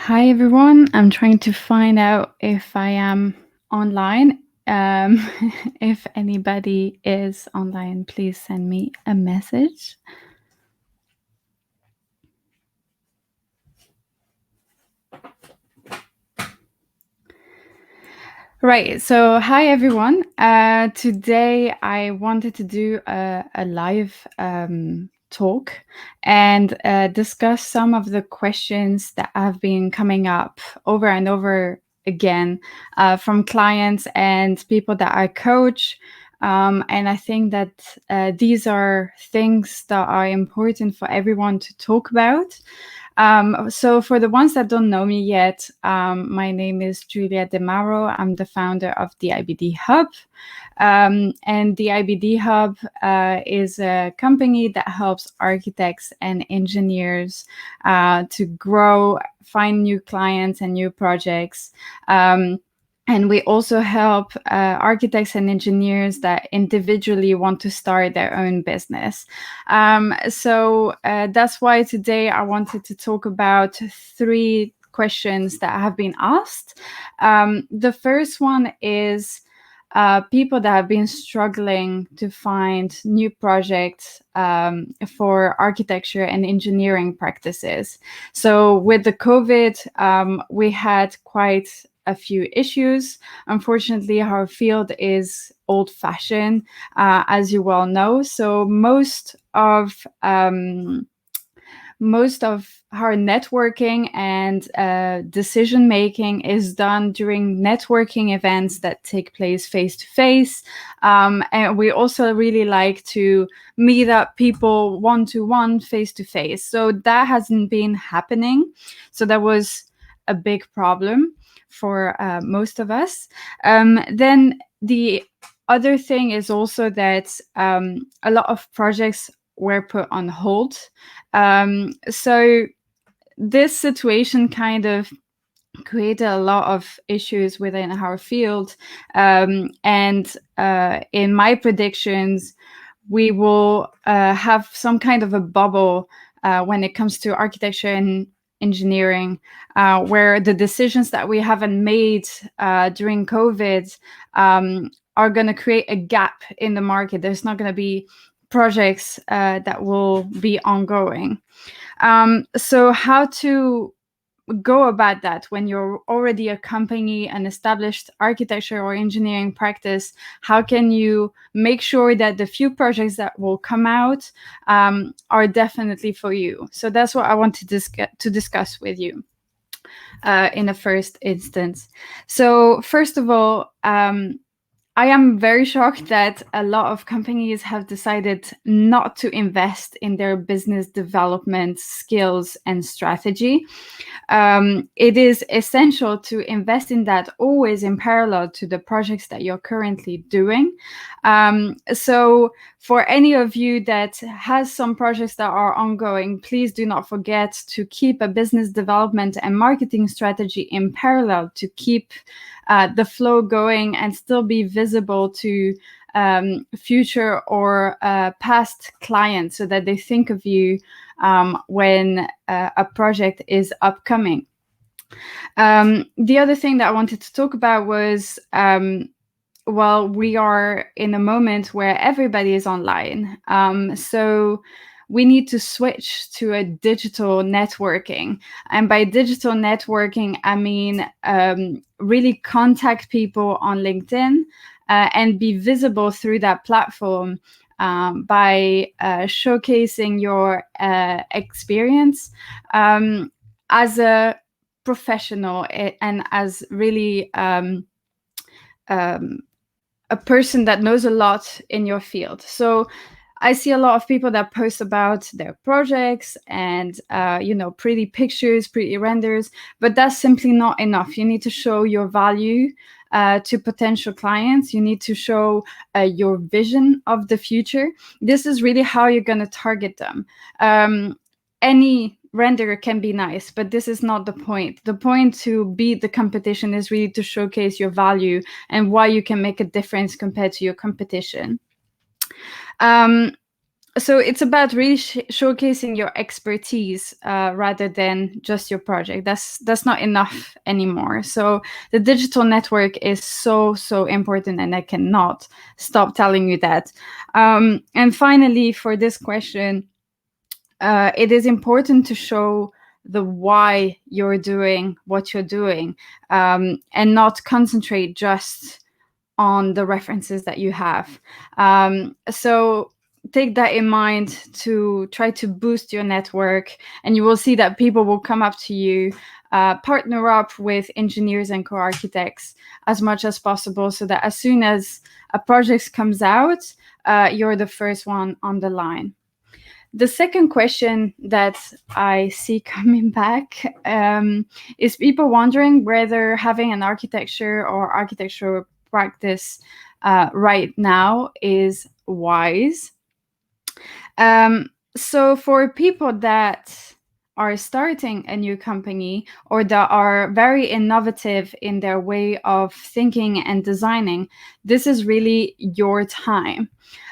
Hi everyone, I'm trying to find out if I am online. If anybody is online, please send me a message. Right, so hi everyone. Today I wanted to do a live talk and discuss some of the questions that have been coming up over and over again from clients and people that I coach. And I think that these are things that are important for everyone to talk about. So for the ones that don't know me yet, my name is Julia DeMauro. I'm the founder of the IBD Hub. And the IBD Hub is a company that helps architects and engineers to grow, find new clients and new projects. And we also help architects and engineers that individually want to start their own business. So that's why today I wanted to talk about 3 questions that have been asked. The first one is people that have been struggling to find new projects for architecture and engineering practices. So with the COVID, we had quite a few issues. Unfortunately, our field is old-fashioned, as you well know. So most of our networking and decision making is done during networking events that take place face to face. And we also really like to meet up people one-to-one, face to face. So that hasn't been happening. So that was a big problem for most of us. Then the other thing is also that a lot of projects were put on hold. So this situation kind of created a lot of issues within our field. And in my predictions, we will have some kind of a bubble when it comes to architecture and engineering, where the decisions that we haven't made during COVID are going to create a gap in the market. There's not going to be projects that will be ongoing. So how to go about that when you're already a company, an established architecture or engineering practice? How can you make sure that the few projects that will come out are definitely for you? So that's what I want to discuss with you in the first instance. So first of all, I am very shocked that a lot of companies have decided not to invest in their business development skills and strategy. It is essential to invest in that always in parallel to the projects that you're currently doing. So for any of you that has some projects that are ongoing, please do not forget to keep a business development and marketing strategy in parallel to keep the flow going and still be visible to future or past clients, so that they think of you when a project is upcoming. The other thing that I wanted to talk about was, well, we are in a moment where everybody is online. So we need to switch to a digital networking. And by digital networking, I mean really contact people on LinkedIn and be visible through that platform by showcasing your experience as a professional and as really a person that knows a lot in your field. So I see a lot of people that post about their projects and, pretty pictures, pretty renders, but that's simply not enough. You need to show your value to potential clients. You need to show your vision of the future. This is really how you're going to target them. Any renderer can be nice, but this is not the point. The point to beat the competition is really to showcase your value and why you can make a difference compared to your competition. So it's about really showcasing your expertise rather than just your project. That's not enough anymore. So the digital network is so important, and I cannot stop telling you that. And finally, for this question, it is important to show the why you're doing what you're doing, and not concentrate just on the references that you have. So take that in mind to try to boost your network, and you will see that people will come up to you. Partner up with engineers and co-architects as much as possible, so that as soon as a project comes out, you're the first one on the line. The second question that I see coming back is people wondering whether having an architecture or architectural practice right now is wise. So for people that are starting a new company or that are very innovative in their way of thinking and designing, this is really your time.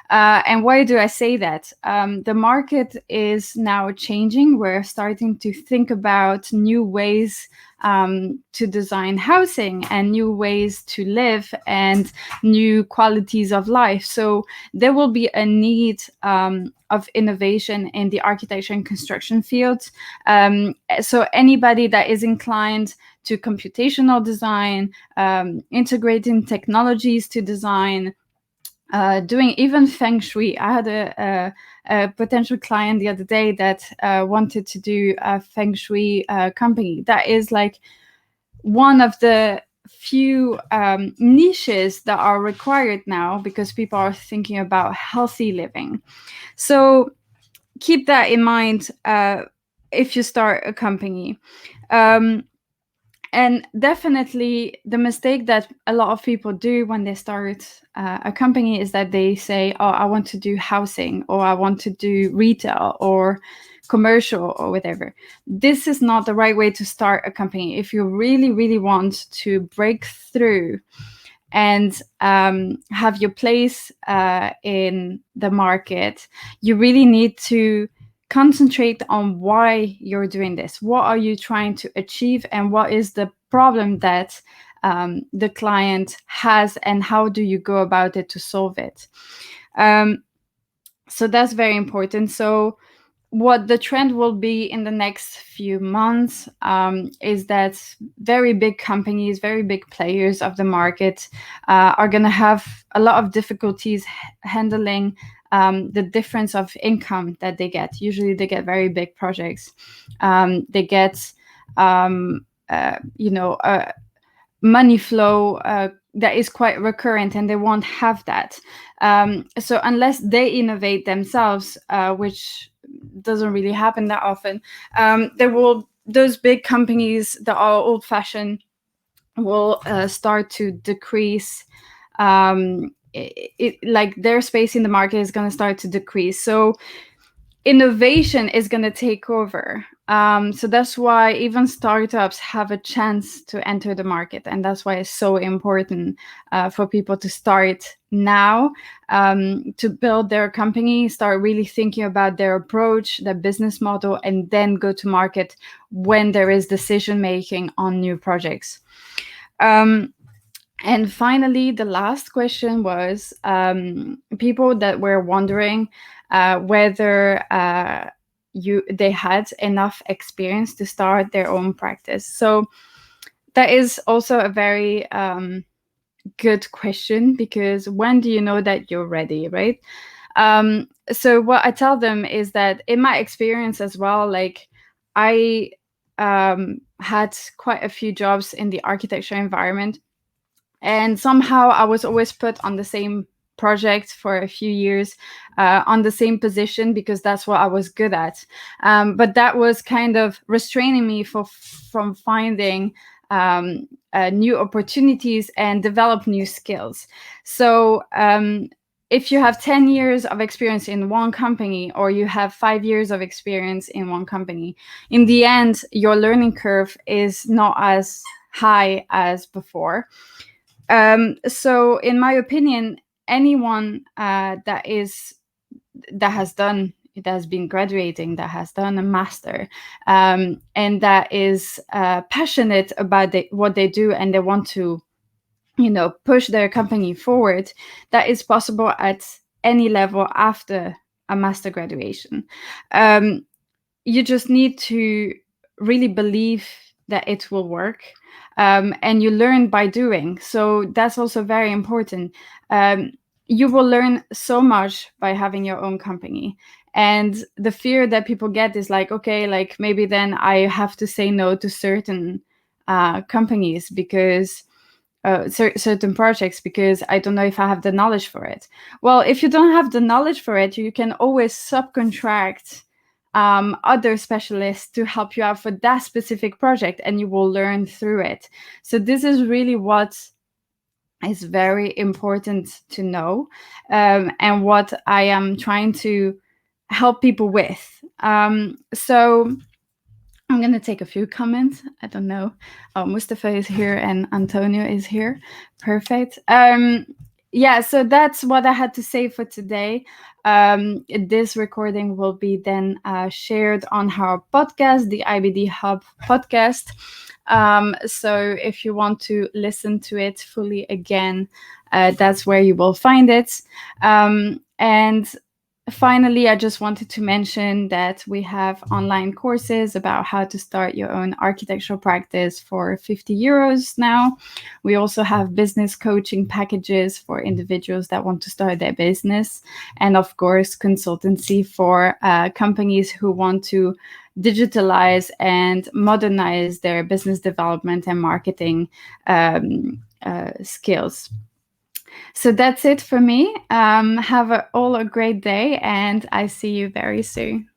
And why do I say that? The market is now changing. We're starting to think about new ways to design housing and new ways to live and new qualities of life. So there will be a need of innovation in the architecture and construction field. So anybody that is inclined to computational design, integrating technologies to design, doing even feng shui. I had a potential client the other day that wanted to do a feng shui company. That is like one of the few niches that are required now because people are thinking about healthy living. So keep that in mind if you start a company. And definitely the mistake that a lot of people do when they start a company is that they say, oh, I want to do housing, or I want to do retail or commercial or whatever. This is not the right way to start a company. If you really want to break through and have your place in the market, you really need to concentrate on why you're doing this. What are you trying to achieve, and what is the problem that the client has, and how do you go about it to solve it? So that's very important. So what the trend will be in the next few months is that very big companies, very big players of the market are going to have a lot of difficulties handling the difference of income that they get. Usually they get very big projects. They get, money flow that is quite recurrent, and they won't have that. So unless they innovate themselves, which doesn't really happen that often, those big companies that are old-fashioned will start to decrease. Like their space in the market is going to start to decrease. So innovation is going to take over. So that's why even startups have a chance to enter the market. And that's why it's so important for people to start now, to build their company, start really thinking about their approach, their business model, and then go to market when there is decision-making on new projects. And finally, the last question was people that were wondering whether they had enough experience to start their own practice. So that is also a very good question, because when do you know that you're ready, right? So what I tell them is that in my experience as well, like I had quite a few jobs in the architecture environment, and somehow I was always put on the same project for a few years, on the same position, because that's what I was good at. But that was kind of restraining me from finding new opportunities and develop new skills. So if you have 10 years of experience in one company, or you have 5 years of experience in one company, in the end, your learning curve is not as high as before. So in my opinion, anyone that is that has been graduating, that has done a master, and that is passionate about what they do, and they want to, push their company forward. That is possible at any level after a master graduation. You just need to really believe that it will work, and you learn by doing. So that's also very important. You will learn so much by having your own company. And the fear that people get is like, okay, like maybe then I have to say no to certain companies because certain projects, because I don't know if I have the knowledge for it. Well, if you don't have the knowledge for it, you can always subcontract other specialists to help you out for that specific project, and you will learn through it. So this is really what is very important to know, and what I am trying to help people with. So I'm going to take a few comments. I don't know. Oh, Mustafa is here and Antonio is here. Perfect. Yeah, so that's what I had to say for today. This recording will be then shared on our podcast, the IBD Hub podcast. So if you want to listen to it fully again, that's where you will find it. And finally, I just wanted to mention that we have online courses about how to start your own architectural practice for 50 euros now. We also have business coaching packages for individuals that want to start their business. And of course, consultancy for companies who want to digitalize and modernize their business development and marketing skills. So that's it for me. Have all a great day, and I see you very soon.